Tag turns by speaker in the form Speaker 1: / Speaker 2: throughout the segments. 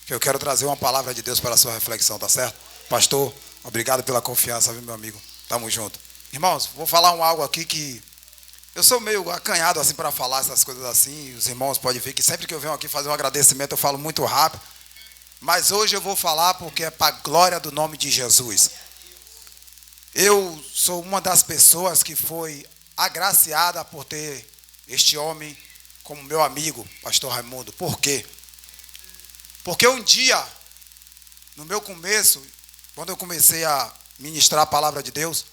Speaker 1: que eu quero trazer uma palavra de Deus para a sua reflexão, tá certo? Pastor, obrigado pela confiança, viu, meu amigo? Tamo junto. Irmãos, vou falar algo aqui que eu sou meio acanhado assim para falar essas coisas assim. Os irmãos podem ver que sempre que eu venho aqui fazer um agradecimento eu falo muito rápido. Mas hoje eu vou falar porque é para a glória do nome de Jesus. Eu sou uma das pessoas que foi agraciada por ter este homem como meu amigo, pastor Raimundo. Por quê? Porque um dia, no meu começo, quando eu comecei a ministrar a palavra de Deus,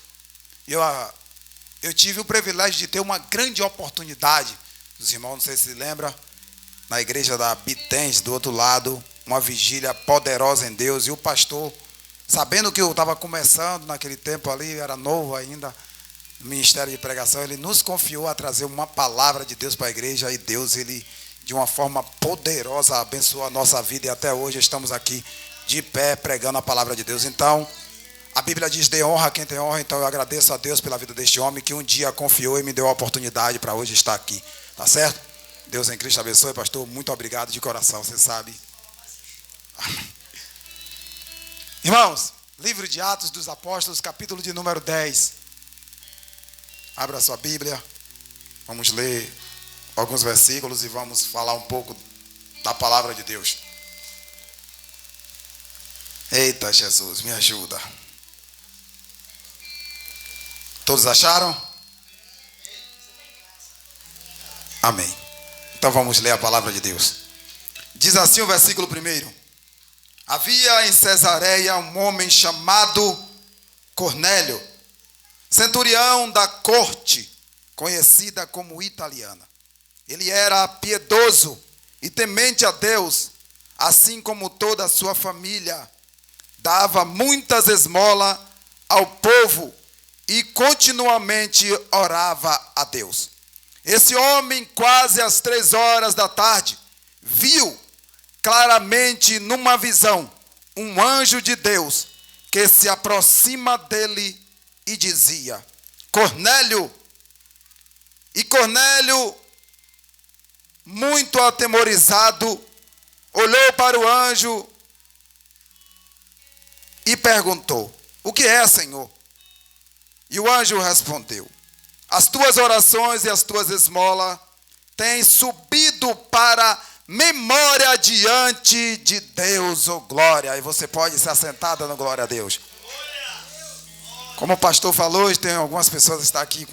Speaker 1: eu tive o privilégio de ter uma grande oportunidade. Os irmãos, não sei se lembram, na igreja da Bitens, do outro lado, uma vigília poderosa em Deus. E o pastor, sabendo que eu estava começando naquele tempo ali, era novo ainda, no ministério de pregação, ele nos confiou a trazer uma palavra de Deus para a igreja. E Deus, ele, de uma forma poderosa, abençoou a nossa vida. E até hoje estamos aqui de pé, pregando a palavra de Deus. Então, a Bíblia diz, dê honra a quem tem honra. Então eu agradeço a Deus pela vida deste homem, que um dia confiou e me deu a oportunidade para hoje estar aqui. Tá certo? Deus em Cristo abençoe, pastor. Muito obrigado de coração, você sabe. Irmãos, livro de Atos dos Apóstolos, capítulo de número 10. Abra sua Bíblia. Vamos ler alguns versículos e vamos falar um pouco da palavra de Deus. Eita, Jesus, me ajuda. Todos acharam? Amém. Então vamos ler a palavra de Deus. Diz assim o versículo 1. Havia em Cesareia um homem chamado Cornélio, centurião da corte, conhecida como italiana. Ele era piedoso e temente a Deus, assim como toda a sua família. Dava muitas esmolas ao povo e continuamente orava a Deus. Esse homem, quase às 3 da tarde, viu claramente numa visão um anjo de Deus que se aproxima dele e dizia: Cornélio. E Cornélio, muito atemorizado, olhou para o anjo e perguntou: O que é, Senhor? E o anjo respondeu: As tuas orações e as tuas esmolas têm subido para memória diante de Deus, oh glória. E você pode se assentar dando glória a Deus. Como o pastor falou, tem algumas pessoas que estão aqui,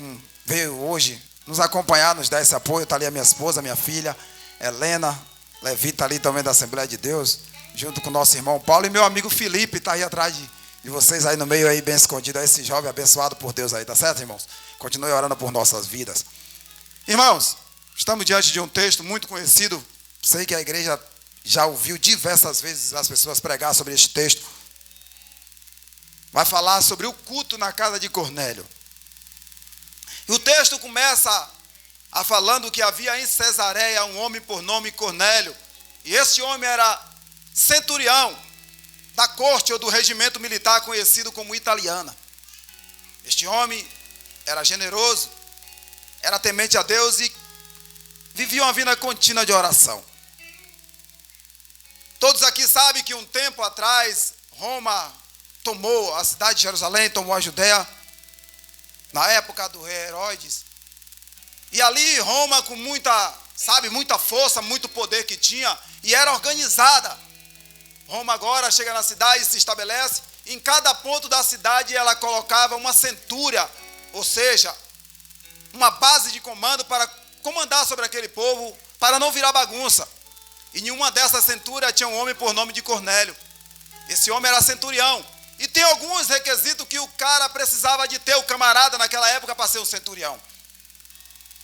Speaker 1: veio hoje nos acompanhar, nos dar esse apoio. Está ali a minha esposa, minha filha, Helena, Levi está ali também da Assembleia de Deus, junto com o nosso irmão Paulo. E meu amigo Felipe está aí atrás de vocês, aí no meio, aí bem escondido. Esse jovem abençoado por Deus aí, tá certo, irmãos? Continue orando por nossas vidas. Irmãos, estamos diante de um texto muito conhecido. Sei que a igreja já ouviu diversas vezes as pessoas pregar sobre este texto. Vai falar sobre o culto na casa de Cornélio. E o texto começa falando que havia em Cesareia um homem por nome Cornélio. E esse homem era centurião da corte ou do regimento militar conhecido como italiana. Este homem era generoso, era temente a Deus e vivia uma vida contínua de oração. Todos aqui sabem que um tempo atrás, Roma tomou a cidade de Jerusalém, tomou a Judéia, na época do rei Herodes. E ali Roma, com muita força, muito poder que tinha, e era organizada. Roma agora chega na cidade e se estabelece. Em cada ponto da cidade ela colocava uma centúria, ou seja, uma base de comando para comandar sobre aquele povo, para não virar bagunça. E em uma dessas centúrias tinha um homem por nome de Cornélio. Esse homem era centurião. E tem alguns requisitos que o cara precisava de ter, o camarada naquela época, para ser um centurião.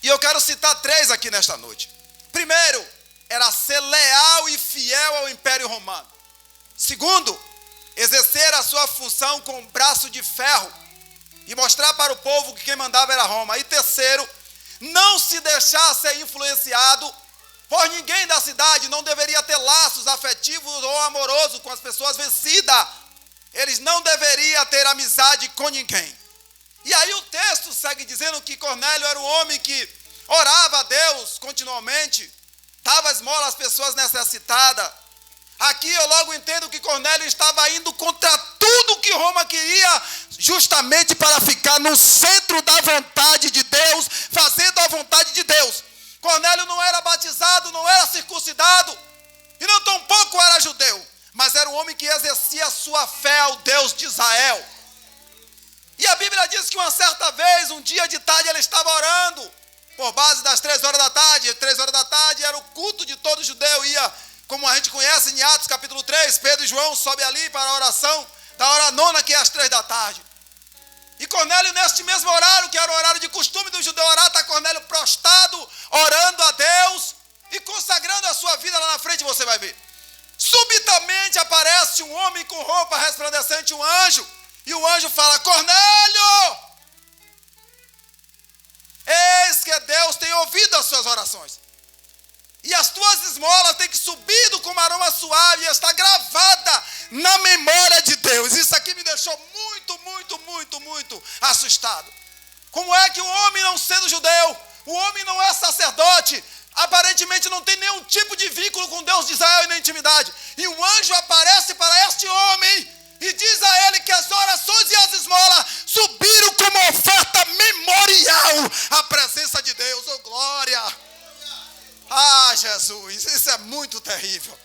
Speaker 1: E eu quero citar 3 aqui nesta noite. Primeiro, era ser leal e fiel ao Império Romano. Segundo, exercer a sua função com braço de ferro e mostrar para o povo que quem mandava era Roma. E terceiro, não se deixar ser influenciado por ninguém da cidade. Não deveria ter laços afetivos ou amorosos com as pessoas vencidas. Eles não deveriam ter amizade com ninguém. E aí o texto segue dizendo que Cornélio era um homem que orava a Deus continuamente, dava esmola às pessoas necessitadas, Aqui eu logo entendo que Cornélio estava indo contra tudo que Roma queria, justamente para ficar no centro da vontade de Deus, fazendo a vontade de Deus. Cornélio não era batizado, não era circuncidado, e não tampouco era judeu, mas era um homem que exercia a sua fé ao Deus de Israel. E a Bíblia diz que uma certa vez, um dia de tarde, ele estava orando, por base das 3 horas da tarde. 3 horas da tarde era o culto de todo judeu, ia, como a gente conhece em Atos capítulo 3, Pedro e João sobem ali para a oração da hora nona, que é às 3 da tarde. E Cornélio, neste mesmo horário, que era o horário de costume do judeu orar, está Cornélio prostrado, orando a Deus e consagrando a sua vida. Lá na frente você vai ver. Subitamente aparece um homem com roupa resplandecente, um anjo, e o anjo fala: Cornélio, eis que Deus tem ouvido as suas orações, e as tuas esmolas têm que subido com um aroma suave, e está gravada na memória de Deus. Isso aqui me deixou muito assustado. Como é que o homem, não sendo judeu, o homem não é sacerdote, aparentemente não tem nenhum tipo de vínculo com Deus de Israel e na intimidade, e um anjo aparece para este homem e diz a ele que as orações e as esmolas subiram como oferta memorial à presença de Deus? Oh, glória! Ah, Jesus, isso é muito terrível.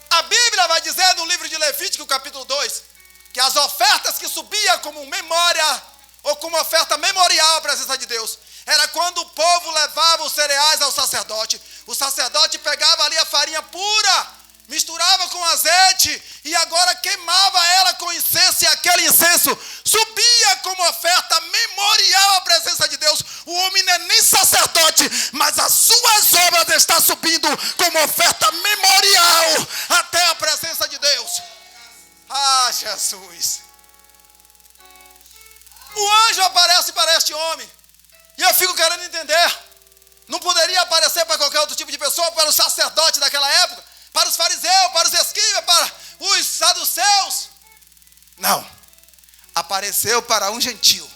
Speaker 1: A Bíblia vai dizer no livro de Levítico, capítulo 2, que as ofertas que subiam como memória, ou como oferta memorial à presença de Deus, era quando o povo levava os cereais ao sacerdote. O sacerdote pegava ali a farinha pura, misturava com azeite e agora queimava ela com incenso, e aquele incenso subia como oferta memorial à presença de Deus. O homem não é nem sacerdote, mas as suas obras estão subindo como oferta memorial até a presença de Deus. Ah, Jesus! O anjo aparece para este homem, e eu fico querendo entender, não poderia aparecer para qualquer outro tipo de pessoa, para os sacerdotes daquela época, para os fariseus, para os escribas, para os saduceus? Não, apareceu para um gentio.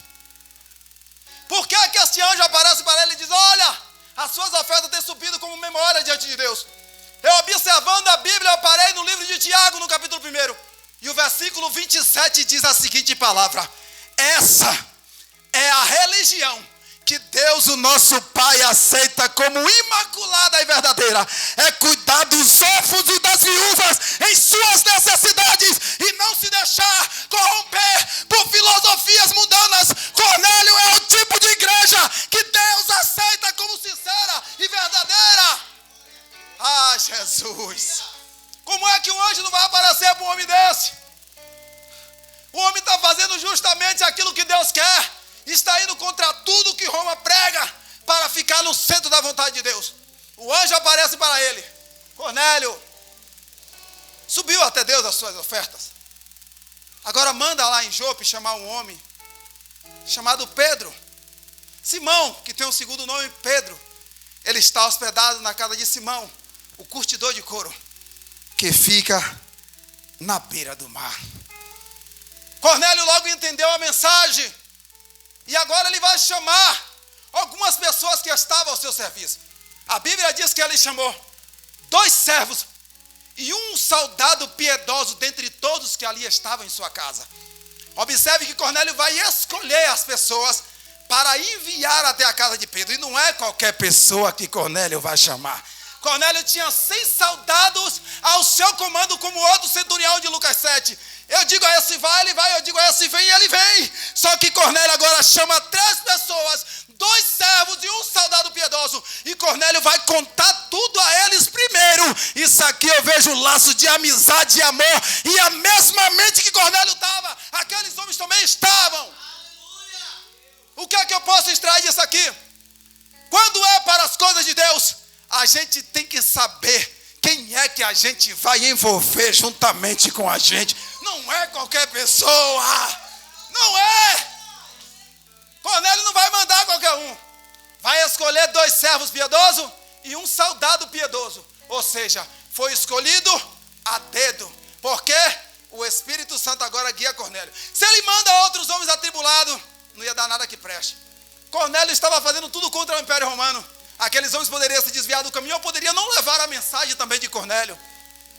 Speaker 1: Por que este anjo aparece para ele e diz: olha, as suas ofertas têm subido como memória diante de Deus? Eu, observando a Bíblia, eu parei no livro de Tiago, no capítulo 1, e o versículo 27 diz a seguinte palavra: essa é a religião que Deus, o nosso Pai, aceita como imaculada e verdadeira, é cuidar dos órfãos e das viúvas em suas necessidades, e não se deixar corromper por filosofias mundanas. Cornélio é o tipo de igreja que Deus aceita como sincera e verdadeira. Ah, Jesus! Como é que um anjo não vai aparecer para um homem desse? O homem está fazendo justamente aquilo que Deus quer, está indo contra tudo que Roma prega para ficar no centro da vontade de Deus. O anjo aparece para ele: Cornélio, subiu até Deus as suas ofertas. Agora manda lá em Jope chamar um homem chamado Pedro. Simão, que tem um segundo nome, Pedro. Ele está hospedado na casa de Simão, o curtidor de couro, que fica na beira do mar. Cornélio logo entendeu a mensagem, e agora ele vai chamar algumas pessoas que estavam ao seu serviço. A Bíblia diz que ele chamou 2 servos e um soldado piedoso dentre todos que ali estavam em sua casa. Observe que Cornélio vai escolher as pessoas para enviar até a casa de Pedro. E não é qualquer pessoa que Cornélio vai chamar. Cornélio tinha 100 soldados ao seu comando, como outro centurião de Lucas 7. Eu digo a esse vai, ele vai. Eu digo a esse vem, ele vem. Só que Cornélio agora chama 3 pessoas, 2 servos e um soldado piedoso. E Cornélio vai contar tudo a eles primeiro. Isso aqui eu vejo laço de amizade e amor. E a mesma mente que Cornélio estava, aqueles homens também estavam. O que é que eu posso extrair disso aqui? Quando é para as coisas de Deus, a gente tem que saber quem é que a gente vai envolver juntamente com a gente. Não é qualquer pessoa. Não é. Cornélio não vai mandar qualquer um. Vai escolher 2 servos piedosos e um soldado piedoso. Ou seja, foi escolhido a dedo. Porque o Espírito Santo agora guia Cornélio. Se ele manda outros homens atribulados, não ia dar nada que preste. Cornélio estava fazendo tudo contra o Império Romano. Aqueles homens poderiam se desviar do caminho, ou poderiam não levar a mensagem também de Cornélio.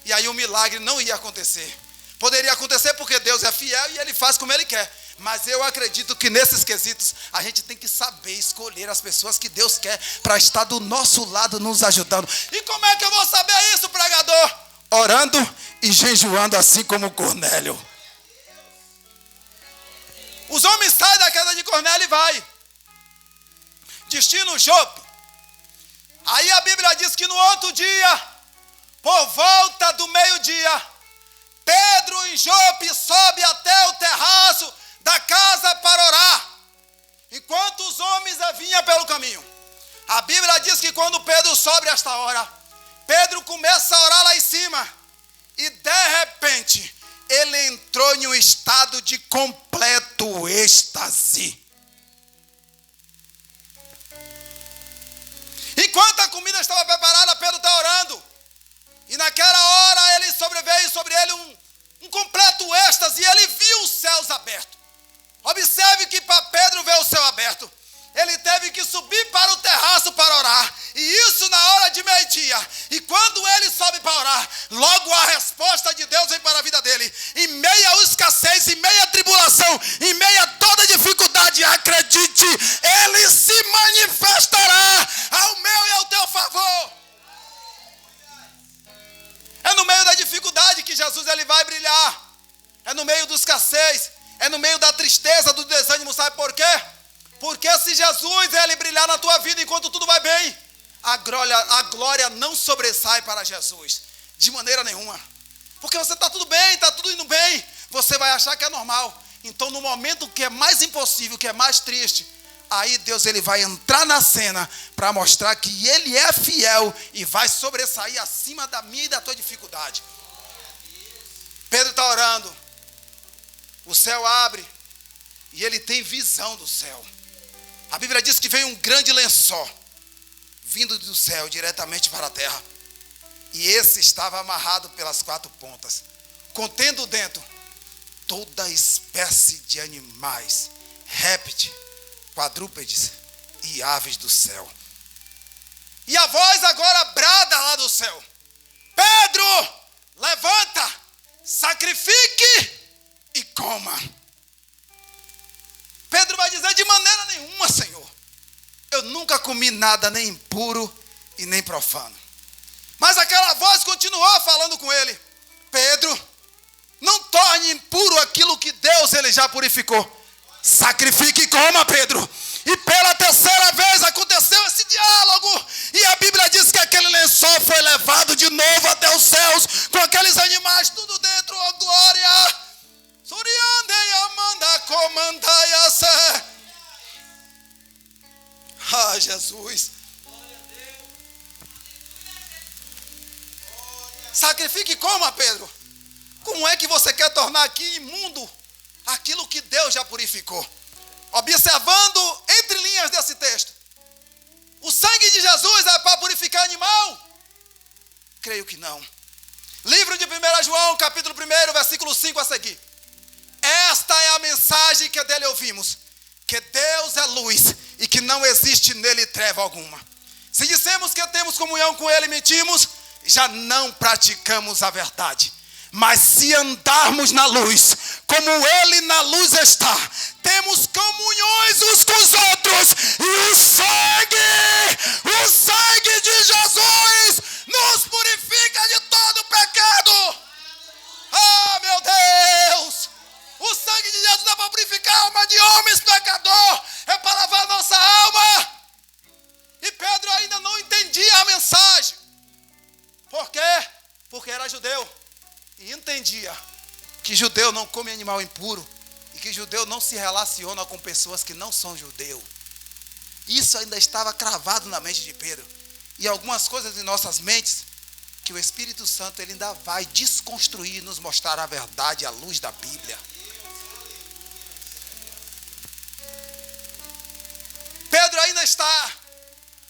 Speaker 1: e aí o milagre não ia acontecer. Poderia acontecer porque Deus é fiel e Ele faz como Ele quer. Mas eu acredito que nesses quesitos a gente tem que saber escolher as pessoas que Deus quer para estar do nosso lado nos ajudando. E como é que eu vou saber isso, pregador? Orando e jejuando assim como Cornélio. Os homens saem da casa de Cornélio e vai. Destino Jope. Aí a Bíblia diz que no outro dia, por volta do meio-dia, Pedro em Jope sobe até o terraço da casa para orar, enquanto os homens vinham pelo caminho. A Bíblia diz que quando Pedro sobe esta hora, Pedro começa a orar lá em cima, e de repente, ele entrou em um estado de completo êxtase. Enquanto a comida estava preparada, Pedro está orando. E naquela hora ele sobreveio sobre ele um completo êxtase. E ele viu os céus abertos. Observe que para Pedro ver o céu aberto, ele teve que subir para o terraço para orar. E isso na hora de meio-dia. E quando ele sobe para orar, logo a resposta de Deus vem para a vida dele. Em meio à escassez, em meio à tribulação, em meio a toda dificuldade, acredite, ele se manifestará ao meu e ao teu favor. É no meio da dificuldade que Jesus ele vai brilhar. É no meio da escassez. É no meio da tristeza, do desânimo. Sabe por quê? Porque se Jesus ele brilhar na tua vida enquanto tudo vai bem, a glória não sobressai para Jesus. De maneira nenhuma. Porque você está tudo bem, está tudo indo bem. Você vai achar que é normal. Então no momento que é mais impossível, que é mais triste, aí Deus ele vai entrar na cena para mostrar que Ele é fiel e vai sobressair acima da minha e da tua dificuldade. Pedro está orando. O céu abre e ele tem visão do céu. A Bíblia diz que veio um grande lençol vindo do céu diretamente para a terra. E esse estava amarrado pelas 4 pontas, contendo dentro toda espécie de animais, répteis, quadrúpedes e aves do céu. E a voz agora brada lá do céu: Pedro, levanta, sacrifique e coma. Pedro vai dizer: de maneira nenhuma, Senhor. Eu nunca comi nada nem impuro e nem profano. Mas aquela voz continuou falando com ele: Pedro, não torne impuro aquilo que Deus ele já purificou. Sacrifique e coma, Pedro. E pela terceira vez aconteceu esse diálogo. E a Bíblia diz que aquele lençol foi levado de novo até os céus, com aqueles animais tudo dentro. Oh glória! Ah, Jesus. Sacrifique e coma, Pedro. Como é que você quer tornar aqui imundo aquilo que Deus já purificou? Observando entre linhas desse texto, o sangue de Jesus é para purificar animal? Creio que não. Livro de 1 João, capítulo 1, versículo 5 a seguir. Esta é a mensagem que dele ouvimos: que Deus é luz e que não existe nele treva alguma. Se dissemos que temos comunhão com ele e mentimos, já não praticamos a verdade. Mas se andarmos na luz, como ele na luz está, temos comunhões uns com os outros. E o sangue de Jesus nos purifica de todo pecado. Ah, meu Deus! O sangue de Jesus é para purificar a alma de homens pecador. É para lavar a nossa alma. E Pedro ainda não entendia a mensagem. Por quê? Porque era judeu. E entendia que judeu não come animal impuro. E que judeu não se relaciona com pessoas que não são judeu. Isso ainda estava cravado na mente de Pedro. E algumas coisas em nossas mentes que o Espírito Santo ele ainda vai desconstruir e nos mostrar a verdade à luz da Bíblia. Pedro ainda está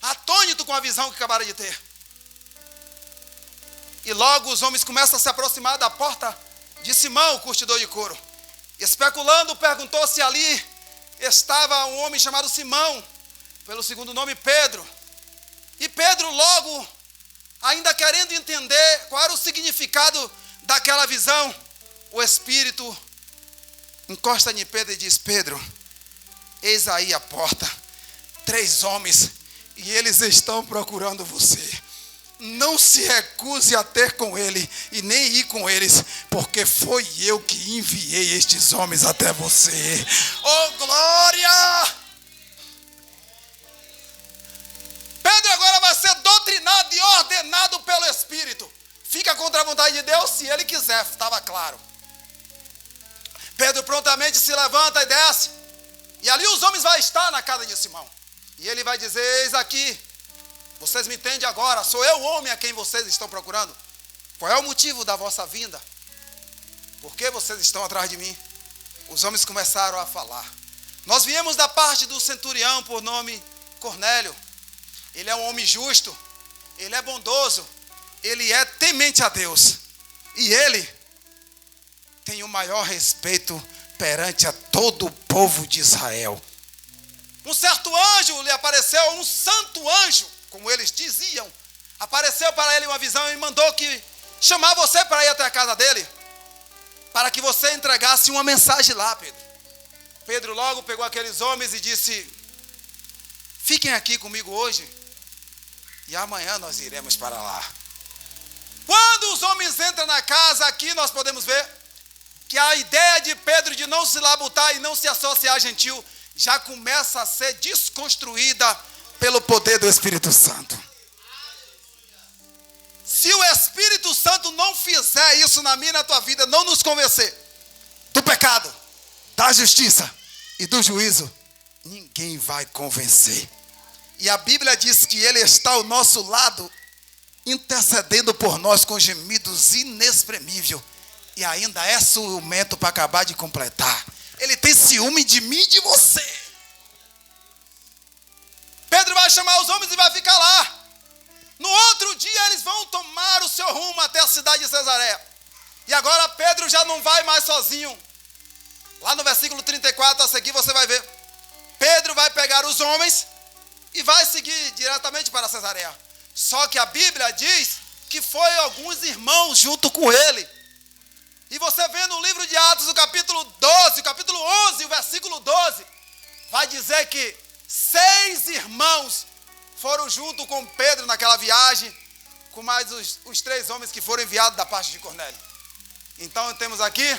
Speaker 1: atônito com a visão que acabaram de ter. E logo os homens começam a se aproximar da porta de Simão, o curtidor de couro. Especulando, perguntou se ali estava um homem chamado Simão, pelo segundo nome Pedro. E Pedro logo ainda querendo entender qual era o significado daquela visão, o Espírito encosta em Pedro e diz: Pedro, eis aí a porta, 3 homens, e eles estão procurando você. Não se recuse a ter com ele e nem ir com eles, porque foi eu que enviei estes homens até você. Oh, glória! Pedro agora vai ser doutrinado e ordenado pelo Espírito. Fica contra a vontade de Deus se ele quiser, estava claro. Pedro prontamente se levanta e desce. E ali os homens vão estar na casa de Simão. E ele vai dizer: eis aqui, vocês me entendem agora, sou eu o homem a quem vocês estão procurando. Qual é o motivo da vossa vinda? Por que vocês estão atrás de mim? Os homens começaram a falar: nós viemos da parte do centurião por nome Cornélio. Ele é um homem justo, ele é bondoso, ele é temente a Deus. E ele tem o maior respeito perante a todo o povo de Israel. Um certo anjo lhe apareceu, um santo anjo, como eles diziam, apareceu para ele uma visão e mandou que chamar você para ir até a casa dele, para que você entregasse uma mensagem lá, Pedro. Pedro logo pegou aqueles homens e disse: fiquem aqui comigo hoje, e amanhã nós iremos para lá. Quando os homens entram na casa, aqui nós podemos ver que a ideia de Pedro de não se labutar e não se associar a gentil já começa a ser desconstruída pelo poder do Espírito Santo. Se o Espírito Santo não fizer isso na minha e na tua vida, não nos convencer do pecado, da justiça e do juízo, ninguém vai convencer. E a Bíblia diz que ele está ao nosso lado, intercedendo por nós com gemidos inexprimíveis. E ainda é ciumento para acabar de completar. Ele tem ciúme de mim e de você. Pedro vai chamar os homens e vai ficar lá. No outro dia eles vão tomar o seu rumo até a cidade de Cesareia. E agora Pedro já não vai mais sozinho. Lá no versículo 34 a seguir você vai ver. Pedro vai pegar os homens e vai seguir diretamente para Cesareia. Só que a Bíblia diz que foi alguns irmãos junto com ele. E você vê no livro de Atos, o capítulo 12, o capítulo 11, o versículo 12, vai dizer que 6 irmãos foram junto com Pedro naquela viagem, com mais os 3 homens que foram enviados da parte de Cornélio. Então temos aqui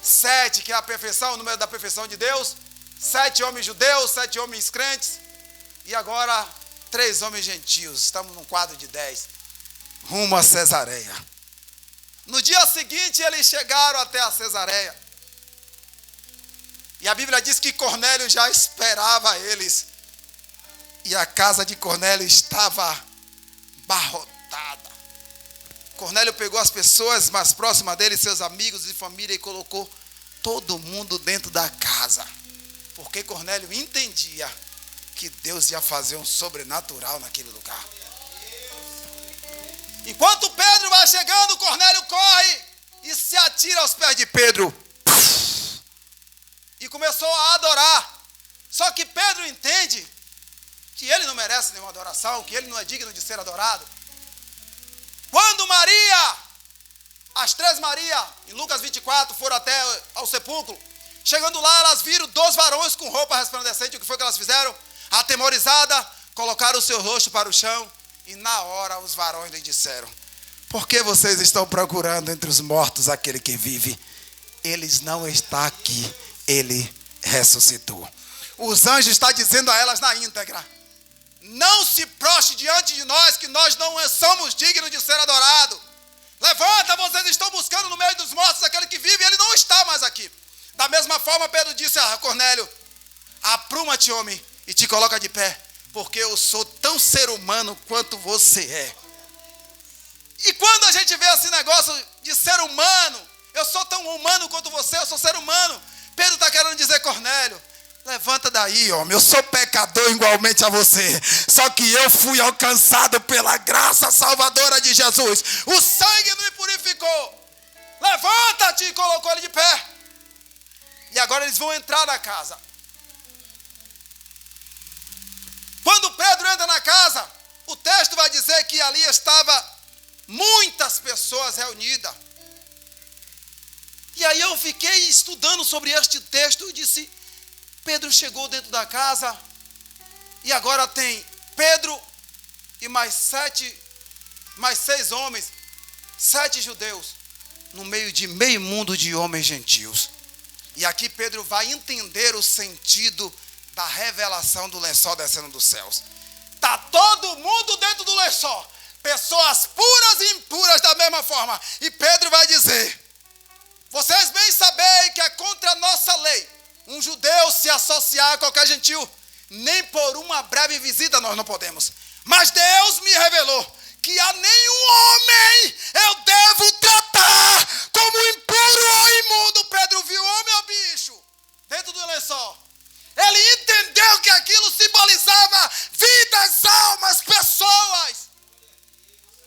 Speaker 1: 7, que é a perfeição, o número da perfeição de Deus, 7 homens judeus, 7 homens crentes, e agora 3 homens gentios. Estamos num quadro de 10, rumo a Cesareia. No dia seguinte eles chegaram até a Cesareia. E a Bíblia diz que Cornélio já esperava eles. E a casa de Cornélio estava abarrotada. Cornélio pegou as pessoas mais próximas dele, seus amigos e família, e colocou todo mundo dentro da casa. Porque Cornélio entendia que Deus ia fazer um sobrenatural naquele lugar. Enquanto Pedro vai chegando, Cornélio corre e se atira aos pés de Pedro. E começou a adorar. Só que Pedro entende que ele não merece nenhuma adoração, que ele não é digno de ser adorado. Quando Maria, as 3 Maria, em Lucas 24, foram até ao sepulcro, chegando lá, elas viram 2 varões com roupa resplandecente. O que foi que elas fizeram? Atemorizada, colocaram o seu rosto para o chão. E na hora os varões lhe disseram: por que vocês estão procurando entre os mortos aquele que vive? Ele não está aqui, ele ressuscitou. Os anjos estão dizendo a elas na íntegra: não se prostre diante de nós, que nós não somos dignos de ser adorados. Levanta, vocês estão buscando no meio dos mortos aquele que vive, ele não está mais aqui. Da mesma forma, Pedro disse a Cornélio: apruma-te, homem, e te coloca de pé, porque eu sou tão ser humano quanto você é. E quando a gente vê esse negócio de ser humano, eu sou tão humano quanto você, eu sou ser humano. Pedro está querendo dizer: Cornélio, levanta daí, homem, eu sou pecador igualmente a você. Só que eu fui alcançado pela graça salvadora de Jesus. O sangue me purificou. Levanta-te, e colocou ele de pé. E agora eles vão entrar na casa. Quando Pedro entra na casa, o texto vai dizer que ali estava muitas pessoas reunidas. E aí eu fiquei estudando sobre este texto e disse, Pedro chegou dentro da casa e agora tem Pedro e mais 6 homens, 7 judeus, no meio de meio mundo de homens gentios. E aqui Pedro vai entender o sentido da revelação do lençol descendo dos céus. Está todo mundo dentro do lençol, pessoas puras e impuras da mesma forma. E Pedro vai dizer, vocês bem sabem que é contra a nossa lei um judeu se associar a qualquer gentil, nem por uma breve visita nós não podemos. Mas Deus me revelou que a nenhum homem eu devo tratar como impuro ou imundo. Pedro viu homem ou bicho dentro do lençol. Ele entendeu que aquilo simbolizava vidas, almas, pessoas.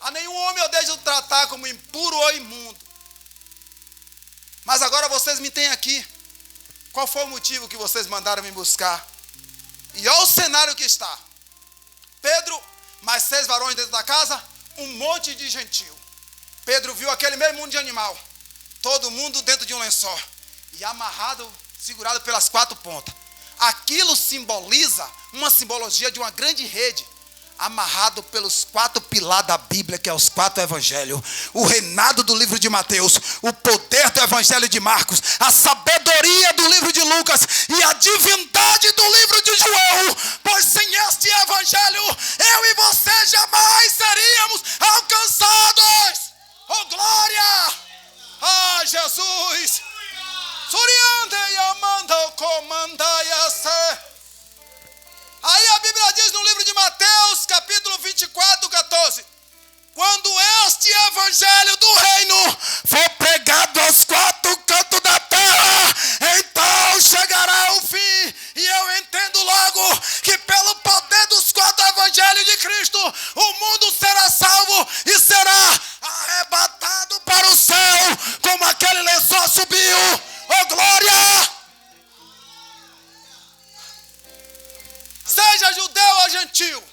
Speaker 1: A nenhum homem eu devo tratar como impuro ou imundo. Mas agora vocês me têm aqui. Qual foi o motivo que vocês mandaram me buscar? E olha o cenário que está. Pedro, mais 6 varões dentro da casa, um monte de gentil. Pedro viu aquele meio mundo de animal. Todo mundo dentro de um lençol. E amarrado, segurado pelas 4 pontas. Aquilo simboliza uma simbologia de uma grande rede. Amarrado pelos 4 pilares da Bíblia, que é os 4 evangelhos. O reinado do livro de Mateus, o poder do evangelho de Marcos, a sabedoria do livro de Lucas e a divindade do livro de João. Pois sem este evangelho, eu e você jamais seríamos alcançados. Oh glória! Ah, Jesus! Suriande Yamanda Comandaiase. Aí a Bíblia diz no livro de Mateus, capítulo 24, 14. Quando este evangelho do reino for pregado aos 4 cantos da terra, então chegará o fim. E eu entendo logo que pelo poder dos 4 evangelhos de Cristo, o mundo será salvo e será arrebatado para o céu, como aquele lençol subiu. Oh glória! Seja judeu ou gentil,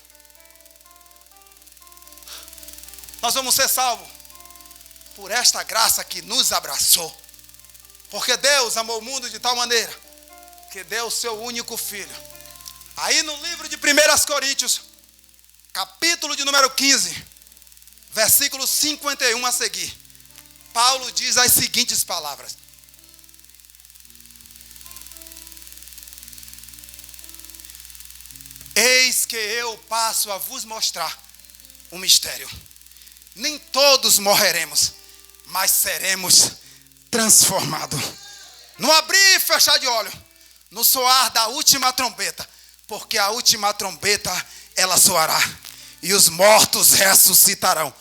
Speaker 1: nós vamos ser salvos por esta graça que nos abraçou. Porque Deus amou o mundo de tal maneira que deu o seu único filho. Aí no livro de 1 Coríntios, capítulo de número 15, versículo 51 a seguir, Paulo diz as seguintes palavras. Eis que eu passo a vos mostrar um mistério. Nem todos morreremos, mas seremos transformados. No abrir e fechar de olho, no soar da última trombeta, porque a última trombeta ela soará, e os mortos ressuscitarão,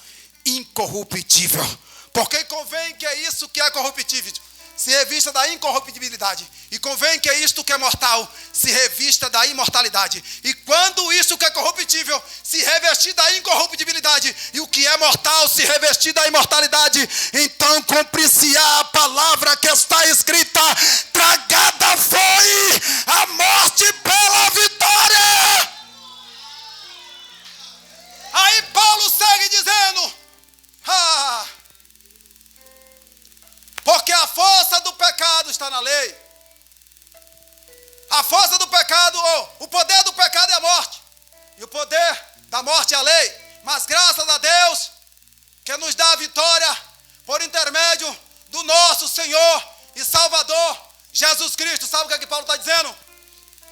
Speaker 1: incorruptível. Porque convém que é isso que é corruptível se revista da incorruptibilidade, e convém que isto que é mortal se revista da imortalidade. E quando isso que é corruptível se revestir da incorruptibilidade, e o que é mortal se revestir da imortalidade, então cumprir-se-á a palavra que está escrita: tragada foi a morte pela vitória. Aí Paulo segue dizendo: porque a força do pecado está na lei. A força do pecado, o poder do pecado é a morte. E o poder da morte é a lei. Mas graças a Deus, que nos dá a vitória por intermédio do nosso Senhor e Salvador, Jesus Cristo. Sabe o que Paulo está dizendo?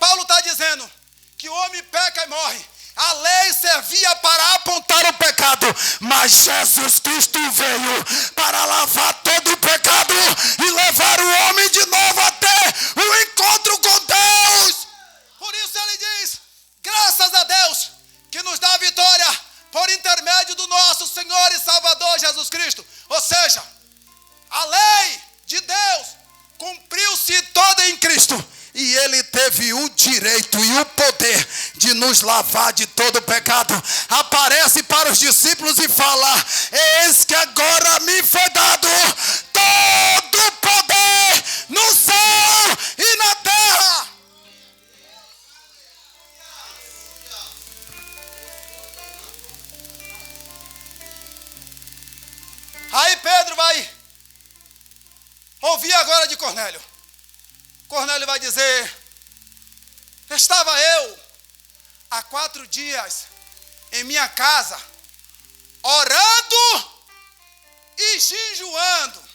Speaker 1: Paulo está dizendo que o homem peca e morre. A lei servia para apontar o pecado, mas Jesus Cristo veio para lavar todo o pecado e levar o homem de novo até o encontro com Deus. Por isso ele diz: graças a Deus que nos dá a vitória por intermédio do nosso Senhor e Salvador Jesus Cristo. Ou seja, a lei de Deus cumpriu-se toda em Cristo. E ele teve o direito e o poder de nos lavar de todo o pecado. Aparece para os discípulos e fala: eis que agora me foi dado todo o poder no céu e na terra. ouvir agora de Cornélio. Cornélio vai dizer: estava eu há 4 dias em minha casa, orando e jejuando.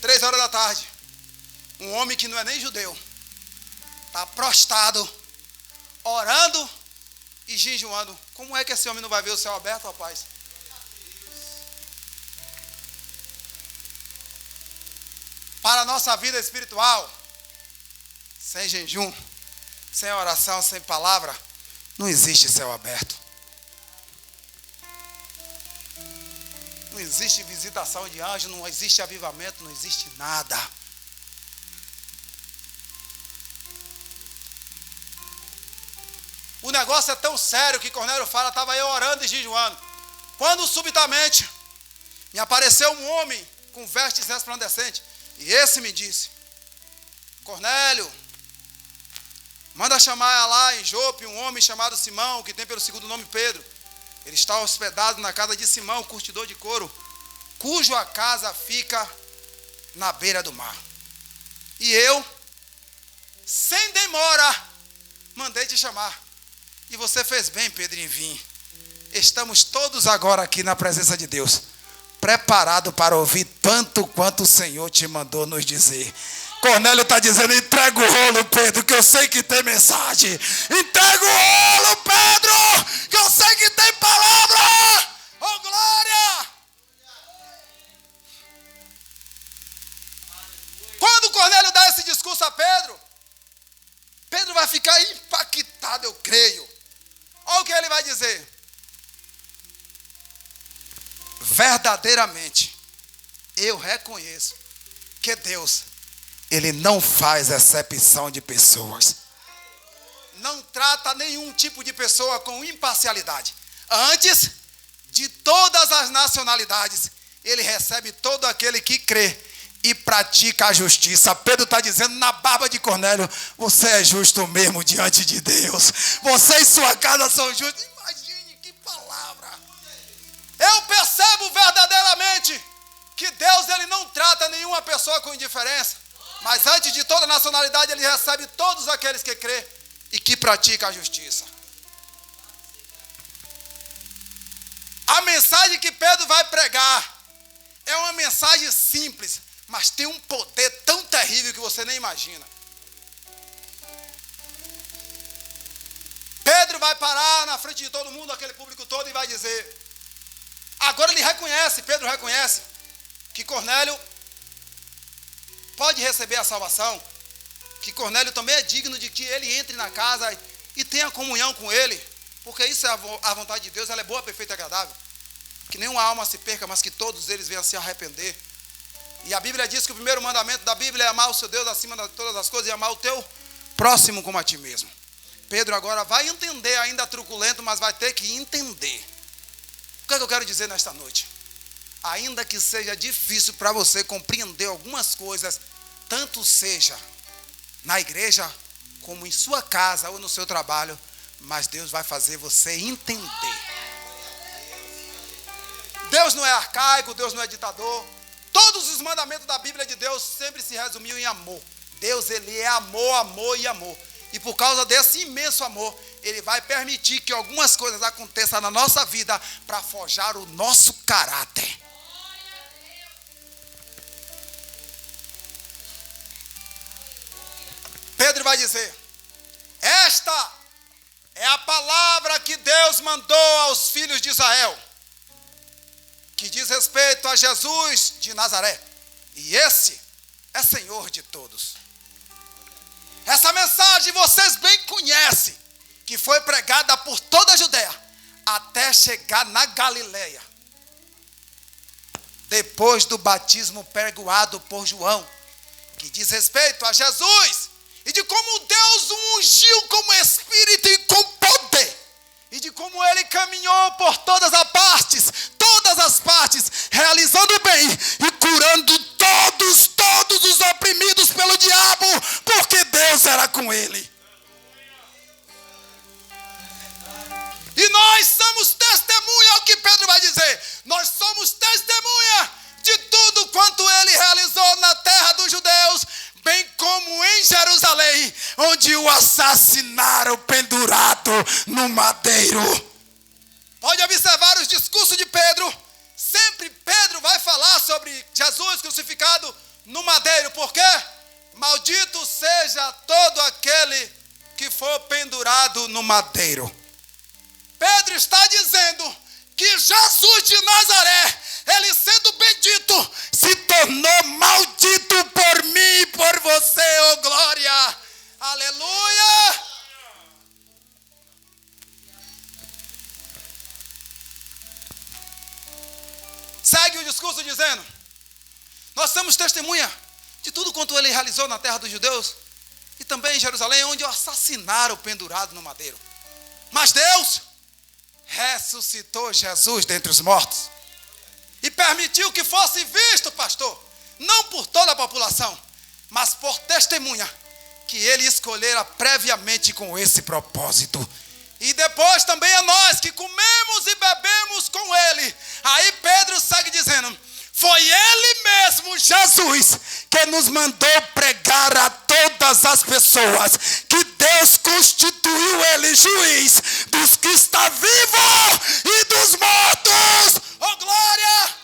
Speaker 1: 3 horas da tarde, um homem que não é nem judeu, está prostrado, orando e jejuando. Como é que esse homem não vai ver o céu aberto, rapaz? Para a nossa vida espiritual, sem jejum, sem oração, sem palavra, não existe céu aberto. Não existe visitação de anjo, não existe avivamento, não existe nada. O negócio é tão sério que Cornélio fala: estava eu orando e jejuando, quando subitamente me apareceu um homem com vestes resplandecentes, e esse me disse: Cornélio, manda chamar lá em Jope um homem chamado Simão, que tem pelo segundo nome Pedro. Ele está hospedado na casa de Simão, curtidor de couro, cuja casa fica na beira do mar. E eu, sem demora, mandei te chamar. E você fez bem, Pedro, em vir. Estamos todos agora aqui na presença de Deus, preparado para ouvir tanto quanto o Senhor te mandou nos dizer. Cornélio está dizendo: entrega o rolo, Pedro, que eu sei que tem mensagem. Entrega o rolo, Pedro, que eu sei que tem palavra. Oh, glória! Quando Cornélio dá esse discurso a Pedro, Pedro vai ficar impactado, eu creio. Olha o que ele vai dizer: verdadeiramente, eu reconheço que Deus, Ele não faz acepção de pessoas. Não trata nenhum tipo de pessoa com imparcialidade. Antes, de todas as nacionalidades, Ele recebe todo aquele que crê e pratica a justiça. Pedro está dizendo na barba de Cornélio: você é justo mesmo diante de Deus. Você e sua casa são justos. Imagine que palavra. Eu percebo verdadeiramente que Deus, Ele não trata nenhuma pessoa com indiferença. Mas antes de toda nacionalidade, Ele recebe todos aqueles que crê e que pratica a justiça. A mensagem que Pedro vai pregar é uma mensagem simples, mas tem um poder tão terrível que você nem imagina. Pedro vai parar na frente de todo mundo, aquele público todo, e vai dizer... Agora ele reconhece, Pedro reconhece, que Cornélio pode receber a salvação, que Cornélio também é digno de que ele entre na casa e tenha comunhão com ele, porque isso é a vontade de Deus, ela é boa, perfeita e agradável. Que nenhuma alma se perca, mas que todos eles venham a se arrepender. E a Bíblia diz que o primeiro mandamento da Bíblia é amar o seu Deus acima de todas as coisas e amar o teu próximo como a ti mesmo. Pedro agora vai entender, ainda truculento, mas vai ter que entender. O que é que eu quero dizer nesta noite? Ainda que seja difícil para você compreender algumas coisas, tanto seja na igreja, como em sua casa ou no seu trabalho, mas Deus vai fazer você entender. Deus não é arcaico, Deus não é ditador. Todos os mandamentos da Bíblia de Deus sempre se resumiam em amor. Deus, Ele é amor, amor e amor. E por causa desse imenso amor, Ele vai permitir que algumas coisas aconteçam na nossa vida para forjar o nosso caráter. Pedro vai dizer: esta é a palavra que Deus mandou aos filhos de Israel, que diz respeito a Jesus de Nazaré, e esse é Senhor de todos. Essa mensagem vocês bem conhecem, que foi pregada por toda a Judeia, até chegar na Galileia. Depois do batismo perdoado por João, que diz respeito a Jesus, e de como Deus o ungiu como Espírito e com poder, e de como Ele caminhou por todas as partes, realizando o bem e curando todos os oprimidos pelo diabo, porque Deus era com Ele. E nós somos testemunha, é o que Pedro vai dizer, nós somos testemunha de tudo onde o assassinaram pendurado no madeiro. Pode observar os discursos de Pedro. Sempre Pedro vai falar sobre Jesus crucificado no madeiro. Por quê? Maldito seja todo aquele que for pendurado no madeiro. Pedro está dizendo que Jesus de Nazaré, ele sendo bendito, se tornou maldito por mim e por você, oh glória. Aleluia! Segue o discurso dizendo: nós temos testemunha de tudo quanto ele realizou na terra dos judeus e também em Jerusalém, onde o assassinaram pendurado no madeiro. Mas Deus ressuscitou Jesus dentre os mortos e permitiu que fosse visto, pastor, não por toda a população, mas por testemunha que ele escolhera previamente com esse propósito. E depois também a nós que comemos e bebemos com ele. Aí Pedro segue dizendo: foi ele mesmo, Jesus, que nos mandou pregar a todas as pessoas que Deus constituiu ele juiz dos que estão vivos e dos mortos. Oh glória!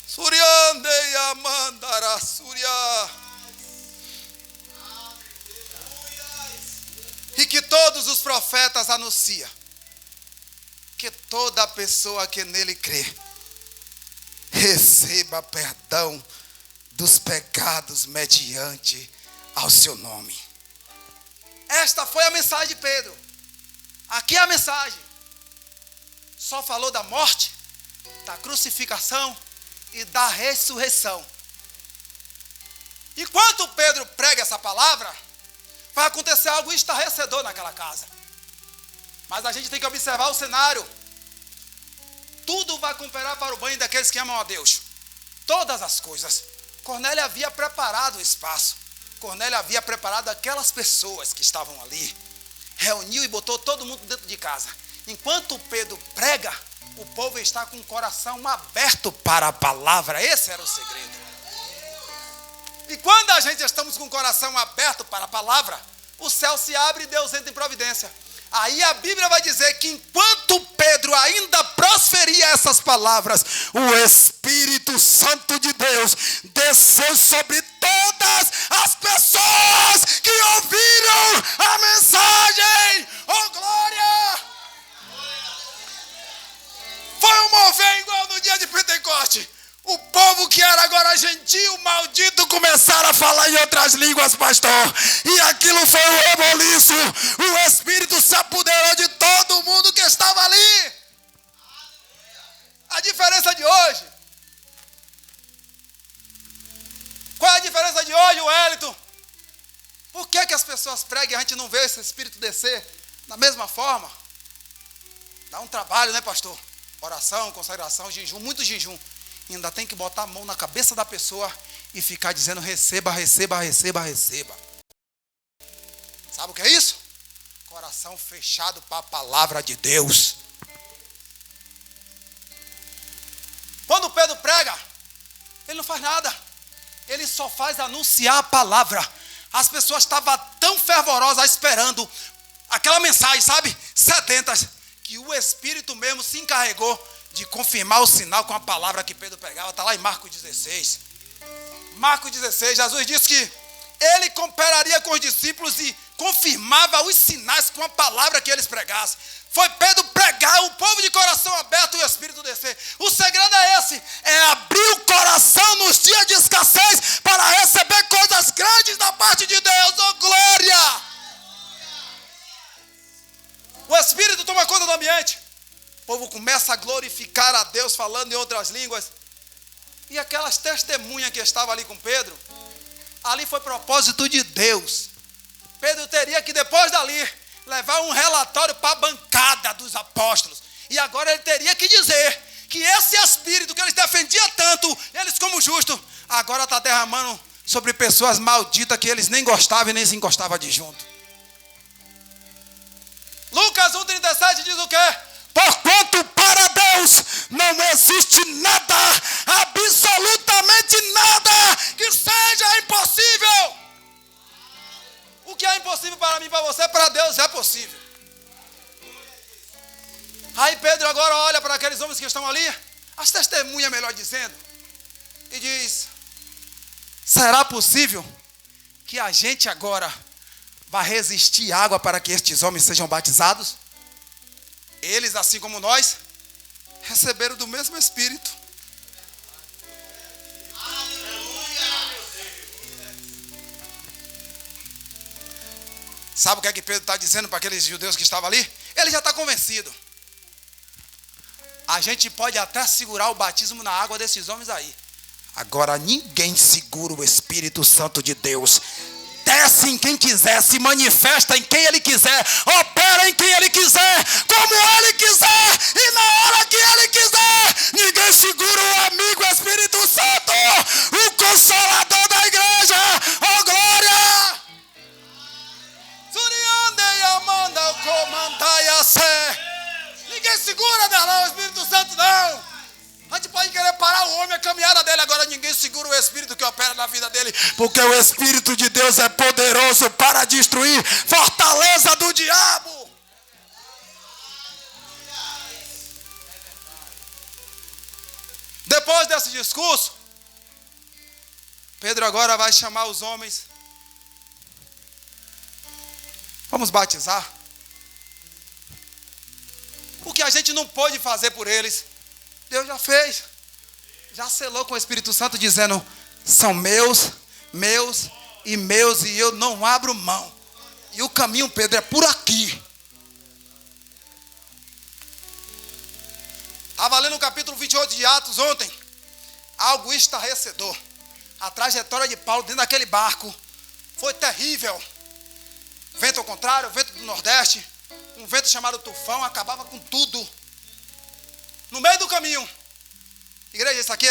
Speaker 1: Suriandeia mandara suria. E que todos os profetas anunciam que toda pessoa que nele crê receba perdão dos pecados mediante ao seu nome. Esta foi a mensagem de Pedro. Aqui é a mensagem. Só falou da morte, da crucificação e da ressurreição. Enquanto Pedro prega essa palavra, vai acontecer algo estarrecedor naquela casa. Mas a gente tem que observar o cenário. Tudo vai cooperar para o bem daqueles que amam a Deus. Todas as coisas. Cornélio havia preparado o espaço. Cornélio havia preparado aquelas pessoas que estavam ali. Reuniu e botou todo mundo dentro de casa. Enquanto Pedro prega, o povo está com o coração aberto para a palavra. Esse era o segredo. E quando a gente estamos com o coração aberto para a palavra, o céu se abre e Deus entra em providência. Aí a Bíblia vai dizer que enquanto Pedro ainda proferia essas palavras, o Espírito Santo de Deus desceu sobre todas as pessoas que ouviram a mensagem. Oh glória! Foi um mover igual no dia de Pentecoste. O povo que era agora gentil, maldito, começaram a falar em outras línguas, pastor. E aquilo foi um reboliço. O Espírito se apoderou de todo mundo que estava ali. A diferença de hoje. Qual é a diferença de hoje, Wellington? Por que as pessoas pregam e a gente não vê esse Espírito descer da mesma forma? Dá um trabalho, né, pastor? Oração, consagração, jejum, muito jejum. Ainda tem que botar a mão na cabeça da pessoa e ficar dizendo: receba, receba, receba, receba. Sabe o que é isso? Coração fechado para a palavra de Deus. Quando Pedro prega, ele não faz nada. Ele só faz anunciar a palavra. As pessoas estavam tão fervorosas esperando aquela mensagem, sabe? Sedentas, que o Espírito mesmo se encarregou de confirmar o sinal com a palavra que Pedro pregava. Está lá em Marcos 16. Marcos 16, Jesus disse que ele cooperaria com os discípulos e confirmava os sinais com a palavra que eles pregassem. Foi Pedro pregar, o povo de coração aberto e o Espírito descer. O segredo é esse, é abrir o coração nos dias de escassez para receber coisas grandes da parte de Deus. Oh glória! O Espírito toma conta do ambiente. O povo começa a glorificar a Deus falando em outras línguas. E aquelas testemunhas que estavam ali com Pedro, ali foi propósito de Deus. Pedro teria que depois dali levar um relatório para a bancada dos apóstolos. E agora ele teria que dizer que esse Espírito que eles defendiam tanto, eles como justos, agora está derramando sobre pessoas malditas que eles nem gostavam e nem se encostavam de junto. Lucas 1,37 diz o quê? Porquanto para Deus não existe nada, absolutamente nada, que Aí Pedro agora olha para aqueles homens que estão ali, as testemunhas, melhor dizendo, e diz: será possível que a gente agora vai resistir água para que estes homens sejam batizados? Eles, assim como nós, receberam do mesmo Espírito. Sabe o que é que Pedro está dizendo para aqueles judeus que estavam ali? Ele já está convencido. A gente pode até segurar o batismo na água desses homens aí. Agora ninguém segura o Espírito Santo de Deus. Desce em quem quiser, se manifesta em quem Ele quiser, opera em quem Ele quiser, como Ele quiser e na hora que Ele quiser. Ninguém segura o amigo Espírito Santo, o Consolador da igreja. Oh, glória! Ninguém segura não, o Espírito Santo não. A gente pode querer parar o homem, a caminhada dele. Agora ninguém segura o Espírito que opera na vida dele. Porque o Espírito de Deus é poderoso para destruir fortaleza do diabo. Depois desse discurso, Pedro agora vai chamar os homens. Vamos batizar. O que a gente não pôde fazer por eles, Deus já fez. Já selou com o Espírito Santo dizendo: são meus, meus e meus, e eu não abro mão. E o caminho, Pedro, é por aqui. Estava lendo o capítulo 28 de Atos ontem. Algo estarrecedor. A trajetória de Paulo dentro daquele barco foi terrível. Vento ao contrário, vento do Nordeste. Um vento chamado tufão acabava com tudo. No meio do caminho. Igreja, isso aqui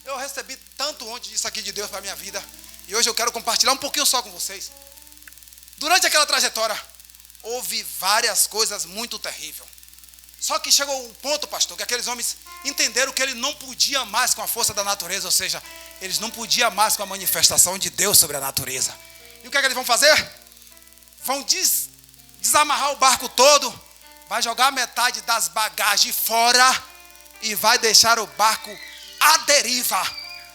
Speaker 1: eu recebi tanto ontem disso aqui de Deus para a minha vida. E hoje eu quero compartilhar um pouquinho só com vocês. Durante aquela trajetória, houve várias coisas muito terríveis. Só que chegou um ponto, pastor, que aqueles homens entenderam que ele não podia mais com a força da natureza. Ou seja, eles não podiam mais com a manifestação de Deus sobre a natureza. E o que é que eles vão fazer? Vão desamarrar o barco todo, vai jogar metade das bagagens fora e vai deixar o barco à deriva.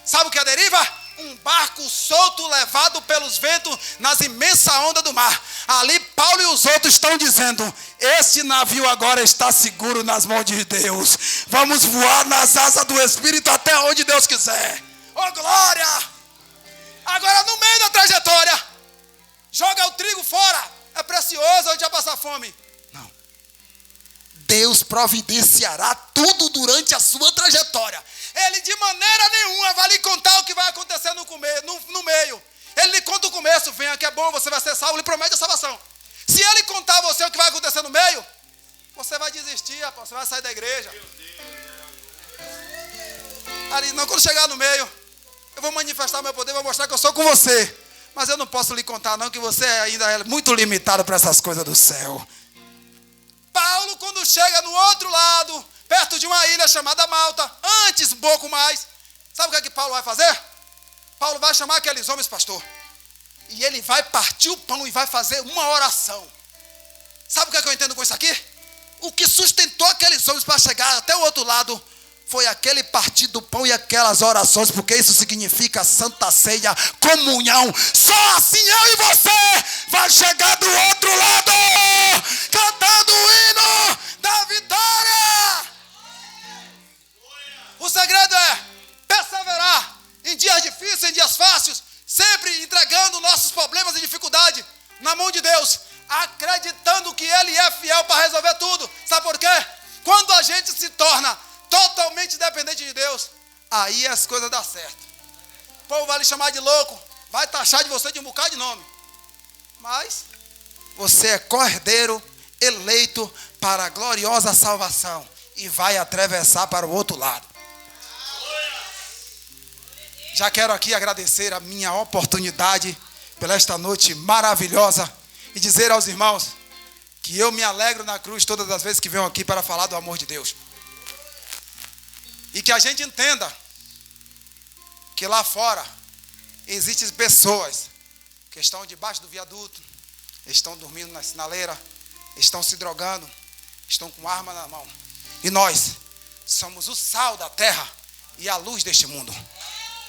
Speaker 1: Sabe o que é a deriva? Um barco solto, levado pelos ventos nas imensas ondas do mar. Ali Paulo e os outros estão dizendo: este navio agora está seguro nas mãos de Deus. Vamos voar nas asas do Espírito até onde Deus quiser. Oh, glória! Agora no meio da trajetória, joga o trigo fora. É precioso, a gente vai passar fome. Não. Deus providenciará tudo durante a sua trajetória. Ele de maneira nenhuma vai lhe contar o que vai acontecer no meio. Ele lhe conta o começo: venha que é bom, você vai ser salvo, ele promete a salvação. Se ele contar a você o que vai acontecer no meio, você vai desistir, rapaz, você vai sair da igreja. Ali, não, quando chegar no meio, eu vou manifestar meu poder, vou mostrar que eu sou com você. Mas eu não posso lhe contar não, que você ainda é muito limitado para essas coisas do céu. Paulo, quando chega no outro lado, perto de uma ilha chamada Malta, antes um pouco mais, sabe o que Paulo vai fazer? Paulo vai chamar aqueles homens, pastor, e ele vai partir o pão e vai fazer uma oração. Sabe o que eu entendo com isso aqui? O que sustentou aqueles homens para chegar até o outro lado foi aquele partir do pão e aquelas orações, porque isso significa santa ceia, comunhão. Só assim eu e você vai chegar do outro lado, cantando o hino da vitória. O segredo é perseverar em dias difíceis, em dias fáceis, sempre entregando nossos problemas e dificuldades na mão de Deus, acreditando que Ele é fiel para resolver tudo. Sabe por quê? Quando a gente se torna totalmente dependente de Deus, aí as coisas dão certo. O povo vai lhe chamar de louco, vai taxar de você de um bocado de nome, mas você é cordeiro eleito para a gloriosa salvação e vai atravessar para o outro lado. Já quero aqui agradecer a minha oportunidade pela esta noite maravilhosa e dizer aos irmãos que eu me alegro na cruz todas as vezes que venho aqui para falar do amor de Deus. E que a gente entenda que lá fora existem pessoas que estão debaixo do viaduto, estão dormindo na sinaleira, estão se drogando, estão com arma na mão. E nós somos o sal da terra e a luz deste mundo.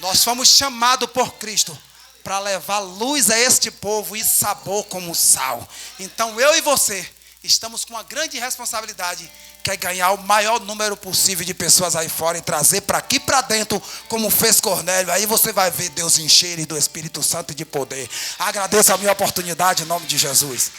Speaker 1: Nós fomos chamados por Cristo para levar luz a este povo e sabor como sal. Então eu e você estamos com uma grande responsabilidade, que é ganhar o maior número possível de pessoas aí fora e trazer para aqui para dentro, como fez Cornélio. Aí você vai ver Deus encher ele do Espírito Santo e de poder. Agradeço a minha oportunidade em nome de Jesus.